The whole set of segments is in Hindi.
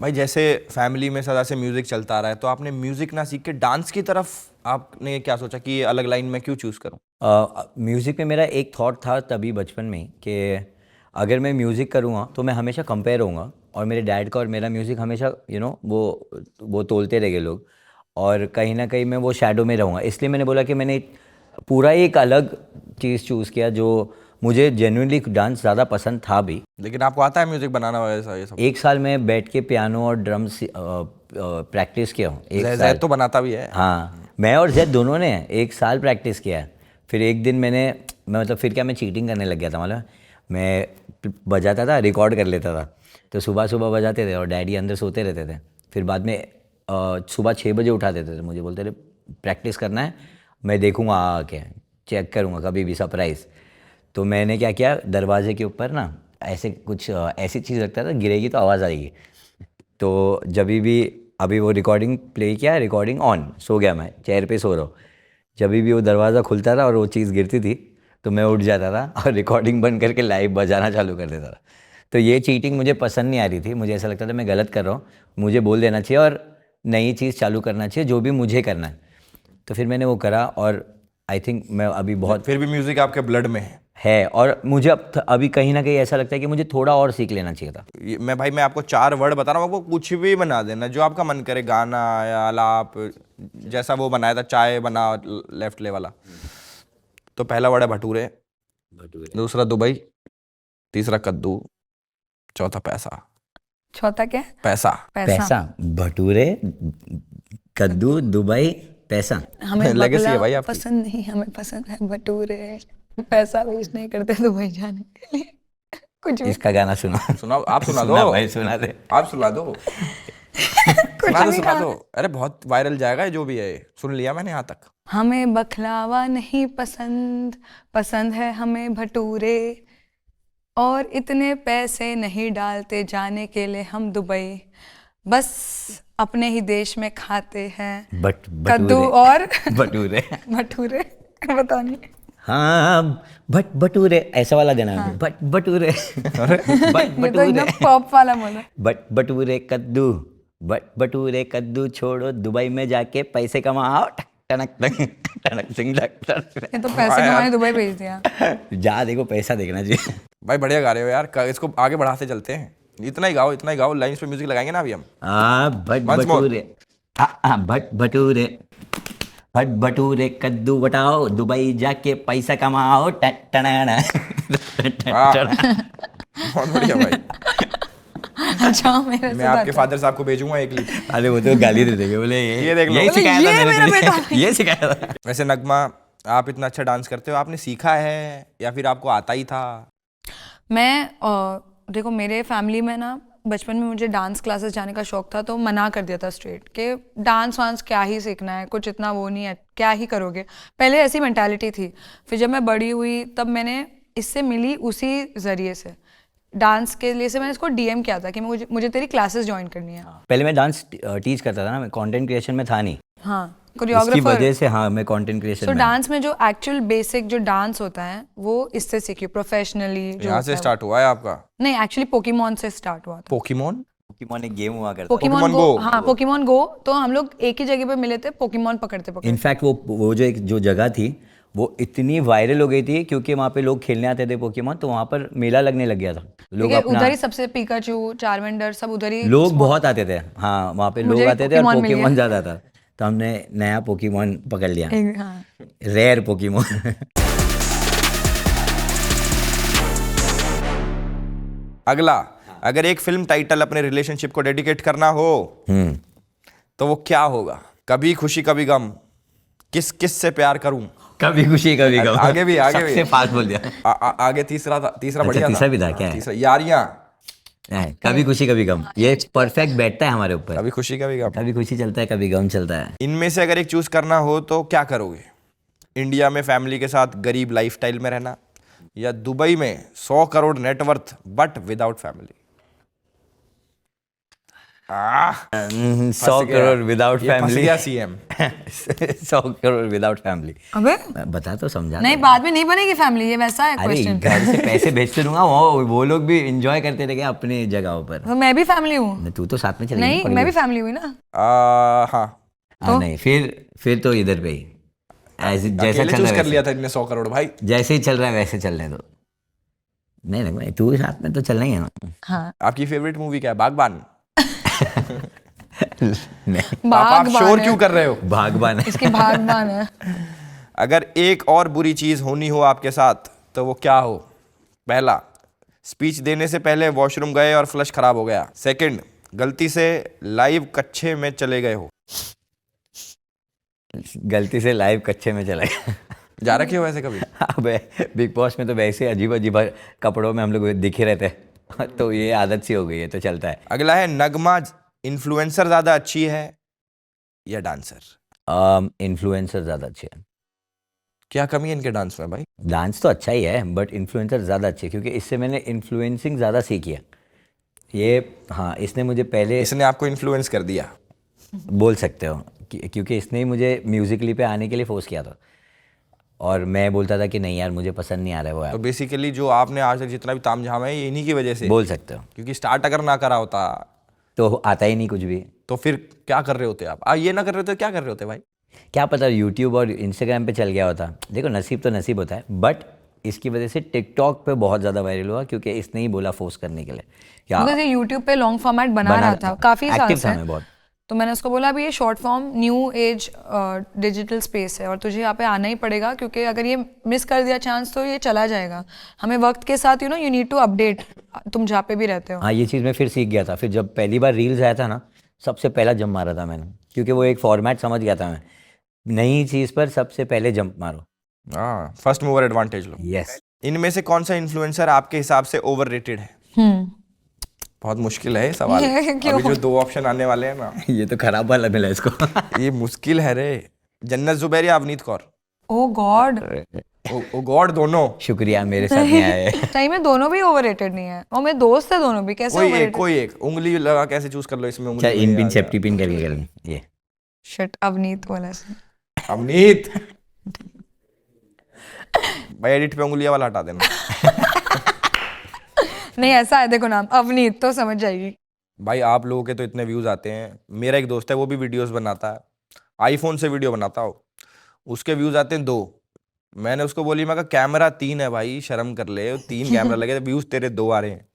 भाई जैसे फैमिली में सदा से म्यूजिक चलता रहा है, तो आपने म्यूजिक ना सीख के डांस की तरफ आपने क्या सोचा कि ये अलग लाइन में क्यों चूज करूं? म्यूज़िक में मेरा एक थॉट था तभी बचपन में कि अगर मैं म्यूज़िक करूँगा तो मैं हमेशा कंपेयर होऊंगा, और मेरे डैड का और मेरा म्यूज़िक हमेशा वो तोलते रह गए लोग, और कहीं ना कहीं मैं वो शैडो में रहूँगा। इसलिए मैंने बोला कि मैंने पूरा एक अलग चीज़ चूज़ किया जो मुझे जेन्युइनली डांस ज़्यादा पसंद था भी। लेकिन आपको आता है म्यूजिक बनाना वगैरह ये सब? एक साल में बैठ के पियानो और ड्रम्स प्रैक्टिस किया हूँ, एक साल। जैद तो बनाता भी है। हाँ, मैं और जैद दोनों ने एक साल प्रैक्टिस किया है। फिर एक दिन फिर क्या मैं चीटिंग करने लग गया था। मतलब मैं बजाता था, रिकॉर्ड कर लेता था, तो सुबह सुबह बजाते थे और डैडी अंदर सोते रहते थे। फिर बाद में सुबह 6 बजे उठा देते थे मुझे, बोलते थे प्रैक्टिस करना है, मैं देखूँगा आके चेक करूँगा कभी भी सरप्राइज़। तो मैंने क्या किया, दरवाजे के ऊपर ना ऐसे कुछ ऐसी चीज़ रखता था, गिरेगी तो आवाज़ आएगी। तो जब भी अभी वो रिकॉर्डिंग प्ले किया, रिकॉर्डिंग ऑन, सो गया, मैं चेयर पे सो रहा हूँ, जब भी वो दरवाज़ा खुलता था और वो चीज़ गिरती थी तो मैं उठ जाता था और रिकॉर्डिंग बंद करके लाइव बजाना चालू कर देता था। तो ये चीटिंग मुझे पसंद नहीं आ रही थी, मुझे ऐसा लगता था मैं गलत कर रहा हूँ, मुझे बोल देना चाहिए और नई चीज़ चालू करना चाहिए जो भी मुझे करना है। तो फिर मैंने वो करा और आई थिंक मैं अभी बहुत फिर भी म्यूजिक आपके ब्लड में है, और मुझे अभी कहीं ना कहीं ऐसा लगता है कि मुझे थोड़ा और सीख लेना चाहिए था। मैं आपको 4 वर्ड बता रहा हूँ, आपको कुछ भी बना देना जो आपका मन करे, गाना या आलाप, जैसा वो बनाया था चाय बना लेफ्ट ले वाला। तो पहला वर्ड है भटूरे, दूसरा दुबई, तीसरा कद्दू, चौथा पैसा। चौथा क्या? पैसा। पैसा, भटूरे, कद्दू, दुबई, पैसा। हमें Legacy है बगला भाई आपकी। पसंद नहीं, हमें पसंद है भटूरे। पैसा वेस्ट नहीं करते दुबई जाने के लिए। कुछ भी इसका गाना सुना। सुनाओ, आप सुना दो। सुना भाई, सुना दे। आप सुना दो। कुछ भी सुना दो। अरे बहुत वायरल जाएगा ये जो भी है, सुन लिया मैंने यहाँ तक। हमें बखलावा नहीं पसंद, पसंद है हमें भटूरे, और इतने पैसे नहीं डालते जाने के लिए हम दुबई, बस अपने ही देश में खाते हैं कद्दू और भटूरे। भटूरे। पता नहीं। हाँ, भटूरे, ऐसा वाला गाना है। भटूरे, ये तो एकदम पॉप वाला बोला। भटूरे कद्दू, भटूरे कद्दू छोड़ो, दुबई में जाके पैसे कमाओ, टनक टनक टनक सिंह ये तो पैसे कमाने दुबई भेज दिया। जा, देखो पैसा देखना चाहिए। भाई बढ़िया गा रहे हो यार, इसको आगे बढ़ाते चलते हैं। इतना ही गाओ, इतना ही गाओ, लाइन्स पे म्यूजिक लगाएंगे ना अभी हम। भटूरे, भटूरे, भटूरे कद्दू बटाओ, दुबई जाके पैसा कमाओ, टनाना। बहुत बढ़िया भाई। अच्छा, मेरे मैं आपके फादर साहब को भेजूंगा एक लिख। अरे वो तो गाली दे देंगे, बोले ये देख लो, यही सिखाया था ये मैंने मेरा तुझे, ये सिखाया था। वैसे नगमा, आप इतना अच्छा डांस करते हो, आपने सीखा है या फिर आपको आता ही था? मैं देखो, मेरे फैमिली में ना बचपन में मुझे डांस क्लासेस जाने का शौक था, तो मना कर दिया था स्ट्रेट कि डांस वांस क्या ही सीखना है, कुछ इतना वो नहीं है, क्या ही करोगे। पहले ऐसी मेंटालिटी थी। फिर जब मैं बड़ी हुई तब मैंने इससे मिली उसी जरिए से, डांस के लिए से मैंने इसको डीएम किया था कि मुझे तेरी क्लासेस ज्वाइन करनी है। पहले मैं डांस टीच करता था ना, मैं कंटेंट क्रिएशन में था नहीं। हाँ, इसकी कोरियोग्राफर। वजह से हाँ, मैं कंटेंट क्रिएशन तो में। डांस में जो एक्चुअल बेसिक जो डांस होता है वो इससे सीखी प्रोफेशनली। जो यहाँ से स्टार्ट हुआ है आपका? नहीं, एक्चुअली पोकेमॉन से स्टार्ट हुआ था। पोकेमॉन? पोकेमॉन एक गेम हुआ करता। पोकेमॉन गो। हाँ, पोकेमॉन गो। तो हम लोग एक ही जगह पे मिले थे, पोकेमॉन पकड़ते पकड़ते। इनफैक्ट वो जो जगह थी वो इतनी वायरल हो गई थी क्योंकि वहाँ पे लोग खेलने आते थे पोकेमॉन, तो वहाँ पर मेला लगने लग गया था। लोग अपना उधर ही सबसे पिकाचू, चार्मेंडर, सब उधर ही लोग बहुत आते थे। हाँ, वहाँ पे लोग आते थे और पोकेमॉन ज़्यादा था, तो हमने नया पोकेमॉन पकड़ लिया। हाँ। Rare Pokemon. अगला, अगर एक फिल्म टाइटल अपने रिलेशनशिप को डेडिकेट करना हो तो वो क्या होगा? कभी खुशी कभी गम, किस किस से प्यार करूं, कभी खुशी कभी गम। आगे भी सबसे फास्ट बोल दिया। आगे तीसरा अच्छा, बढ़िया तीसरा भी था क्या? तीसरा यारियां। कभी खुशी कभी गम, ये परफेक्ट बैठता है हमारे ऊपर। कभी खुशी कभी गम, कभी खुशी चलता है, कभी गम चलता है। इनमें से अगर एक चूज करना हो तो क्या करोगे? इंडिया में फैमिली के साथ गरीब लाइफस्टाइल में रहना, या दुबई में 100 crore net worth but without family? 100 crore without फंस फैमिली। गया सीएम। 100 crore without family. अबे बता तो समझा नहीं, बाद में नहीं बनेगी फैमिली, ये वैसा है अरे क्वेश्चन। घर से पैसे भेजते दूंगा, वो लोग भी एंजॉय करते रहेंगे अपनी जगहों पर। तो मैं भी फैमिली हूँ। तू तो साथ में चलेगी नहीं, मैं भी फैमिली हुई ना। हाँ, हाँ नहीं, फिर तो इधर पे ही जैसा अकेले चल चूज रहा कर है लिया था इतने 100 करोड़ भाई। जैसे ही चल रहा है वैसे चलने दो। नहीं तू साथ में तो चलना ही है ना। हाँ, आपकी फेवरेट मूवी क्या है? बागबान। नहीं, पापा आप बागबान शोर है। क्यों कर रहे हो? भागवान है। इसकी भागबान है। अगर एक और बुरी चीज होनी हो आपके साथ तो वो क्या हो? पहला, स्पीच देने से पहले वॉशरूम गए और फ्लश खराब हो गया। सेकंड, गलती से लाइव कच्छे में चले गए हो। गलती से लाइव कच्चे में चला गया। जा रखे हो ऐसे कभी? अबे बिग बॉस में तो वैसे अजीब अजीब कपड़ों में हम लोग दिखे रहते हैं, तो ये आदत सी हो गई है, तो चलता है। अगला है, नगमा इन्फ्लुएंसर ज्यादा अच्छी है या डांसर? इन्फ्लुएंसर ज़्यादा अच्छे हैं। क्या कमी है इनके डांस में भाई? डांस तो अच्छा ही है बट इन्फ्लुएंसर ज़्यादा अच्छे हैं, क्योंकि इससे मैंने इन्फ्लुएंसिंग ज़्यादा सीखी है। ये हाँ, इसने मुझे पहले इसने आपको इन्फ्लुएंस कर दिया। बोल सकते हो क्योंकि इसने ही मुझे म्यूजिकली पे आने के लिए फोर्स किया था, और मैं बोलता था कि नहीं यार मुझे पसंद नहीं आ रहा है वो तो ऐप। बेसिकली जो आपने आज तक जितना भी तामझाम है ये इन्हीं की वजह से। बोल सकते हो। क्योंकि स्टार्ट अगर ना करा होता तो आता ही नहीं कुछ भी। तो फिर क्या कर रहे होते आप? ये ना कर रहे होते क्या कर रहे होते भाई? क्या पता यूट्यूब और इंस्टाग्राम पे चल गया होता। देखो नसीब तो नसीब होता है, बट इसकी वजह से टिकटॉक पे बहुत ज़्यादा वायरल हुआ, क्योंकि इसने ही बोला फोर्स करने के लिए। क्या बिकॉज ये यूट्यूब पे लॉन्ग फॉर्मेट बना रहा था काफी साल एक्टिव से, था मैं बहुत। तो मैंने उसको बोला अभी ये short form new age digital space है और तुझे यहाँ पे आना ही पड़ेगा, क्योंकि अगर ये मिस कर दिया चांस तो ये चला जाएगा। हमें वक्त के साथ यू नीड टू अपडेट, तुम जहाँ पे भी रहते हो। हाँ, ये चीज़ मैं फिर सीख गया था। फिर जब पहली बार रील्स आया था ना, सबसे पहला जंप मारा था मैंने, क्योंकि वो एक फॉर्मेट समझ गया था मैं। नई चीज़ पर सबसे पहले जंप मारो। हाँ, फर्स्ट मूवर एडवांटेज लो। यस। इनमें से कौन सा इन्फ्लुएंसर आपके हिसाब से ओवररेटेड है? बहुत मुश्किल है ये सवाल। क्यों? अभी जो 2 ऑप्शन आने वाले हैं ना, ये तो खराब वाला मिला इसको। ये मुश्किल है रे। जन्नत जुबैर या अवनीत कौर? ओ गॉड, ओ गॉड, दोनों। शुक्रिया मेरे साथ नहीं आए। सही में दोनों भी ओवररेटेड नहीं है, और मेरे दोस्त है दोनों भी। कैसे ओवररेटेड? कोई एक उंगली लगा कैसे चूज कर लो इसमें? अच्छा, उंगली इन पिन सेफ्टी पिन करके कर ये। शिट, अवनीत वाला से। अवनीत भाई, एडिट पे उंगलियां वाला हटा देना। नहीं ऐसा है, देखो नाम अवनीत तो समझ जाएगी। भाई आप लोगों के तो इतने व्यूज आते हैं। मेरा एक दोस्त है वो भी वीडियोस बनाता है, आईफोन से वीडियो बनाता हो, उसके व्यूज आते हैं 2। मैंने उसको बोली, मैं कहा कैमरा 3 है भाई, शर्म कर ले, 3 कैमरा लगे, व्यूज तेरे 2 आ रहे हैं।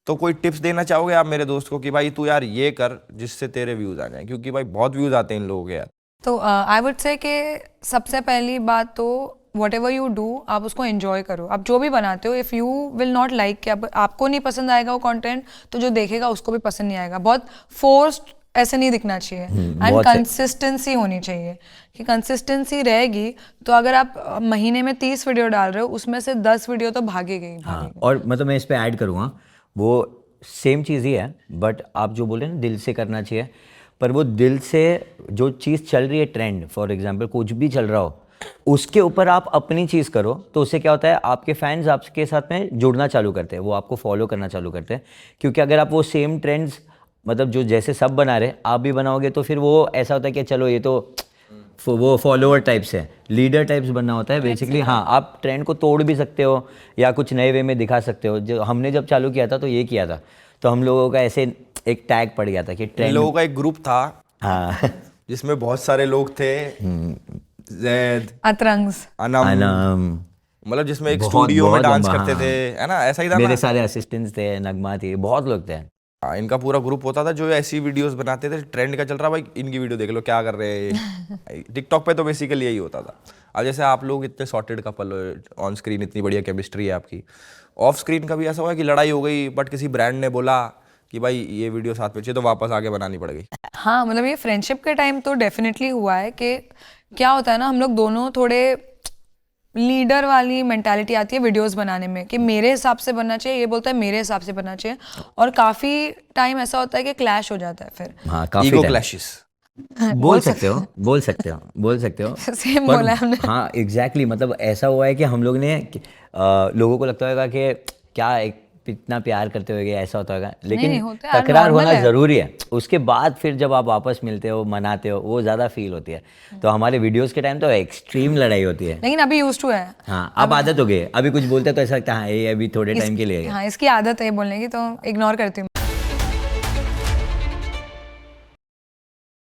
तो कोई टिप्स देना चाहोगे आप मेरे दोस्त को कि भाई तू यार ये कर जिससे तेरे व्यूज आ जाएं? क्योंकि भाई बहुत व्यूज आते हैं इन लोगों के यार। तो आई वुड से कि सबसे पहली बात तो वट एवर यू डू आप उसको एंजॉय करो। आप जो भी बनाते हो, if you will not like, कि आपको नहीं पसंद आएगा वो कंटेंट, तो जो देखेगा उसको भी पसंद नहीं आएगा। बहुत फोर्स्ड ऐसे नहीं दिखना चाहिए, एंड कंसिस्टेंसी होनी चाहिए। कि कंसिस्टेंसी रहेगी तो अगर आप महीने में 30 वीडियो डाल रहे हो, उसमें से 10 वीडियो तो भागेगी ही हाँ, भागेगी। और मतलब मैं इस पे ऐड करूँगा, वो सेम चीज़ ही है, बट आप जो बोले ना दिल से करना चाहिए। पर वो दिल से जो चीज़ चल रही है, ट्रेंड फॉर एग्जांपल कुछ भी चल रहा हो, उसके ऊपर आप अपनी चीज़ करो, तो उससे क्या होता है, आपके फैंस आपके साथ में जुड़ना चालू करते हैं, वो आपको फॉलो करना चालू करते हैं। क्योंकि अगर आप वो सेम ट्रेंड्स मतलब जो जैसे सब बना रहे आप भी बनाओगे, तो फिर वो ऐसा होता है कि चलो ये तो वो फॉलोअर टाइप से, लीडर टाइप्स बनना होता है बेसिकली। हाँ, आप ट्रेंड को तोड़ भी सकते हो या कुछ नए वे में दिखा सकते हो। जो हमने जब चालू किया था तो ये किया था, तो हम लोगों का ऐसे एक टैग पड़ गया था कि इन ट्रेंड। लोगों का एक ग्रुप था हाँ, जिसमें बहुत सारे लोग थे, जैद, अतरंग्स, अनम, मतलब जिसमें एक बहुत- स्टूडियो में बहुत डांस लंबा, करते हाँ। थे, है ना? ऐसा ही था मेरे ना? सारे असिस्टेंट्स थे, नगमा थी, बहुत लोग थे। हाँ, इनका पूरा ग्रुप होता था जो ऐसी वीडियोस बनाते थे। ट्रेंड का चल रहा भाई, इनकी वीडियो देख लो क्या कर रहे हैं। टिकटॉक पे तो बेसिकली यही होता था। अब जैसे आप लोग इतने सॉर्टेड कपल हो, ऑन स्क्रीन इतनी बढ़िया केमिस्ट्री है आपकी, ऑफ स्क्रीन कभी ऐसा हुआ कि लड़ाई हो गई बट किसी ब्रांड ने बोला कि भाई ये वीडियो साथ में चाहिए, तो वापस आगे बनानी पड़ गई? हाँ मतलब ये फ्रेंडशिप के टाइम तो डेफिनेटली हुआ है। कि क्या होता है ना, हम लोग दोनों थोड़े लीडर वाली मेंटालिटी आती है वीडियोस बनाने में, कि मेरे हिसाब से बनना चाहिए, ये बोलता है मेरे हिसाब से बनना चाहिए, और काफ़ी टाइम ऐसा होता है कि क्लैश हो जाता है फिर। हाँ, काफी ईगो time। क्लैशेस। बोल सकते हो, बोल सकते हो, बोल सकते हो। सेम पर- बोला हमने। हाँ एग्जैक्टली, मतलब ऐसा हुआ है कि हम लोग ने लोगों को लगता होगा कि क्या एक इतना प्यार करते होगे ऐसा होता होगा, नहीं, लेकिन होता है यार, तकरार normal होना है। ज़रूरी है। उसके बाद फिर जब आप वापस मिलते हो, मनाते हो, वो ज़्यादा फील होती है। तो हमारे वीडियोस के टाइम तो एक्सट्रीम लड़ाई होती है। लेकिन अभी यूज टू है। हाँ, अब आदत हो गई है। अभी कुछ बोलते हैं तो ऐसा लगता है हाँ ये अभी थोड़े टाइम के लिए है। हाँ, इसकी आदत है बोलने की, तो इग्नोर करती हूँ।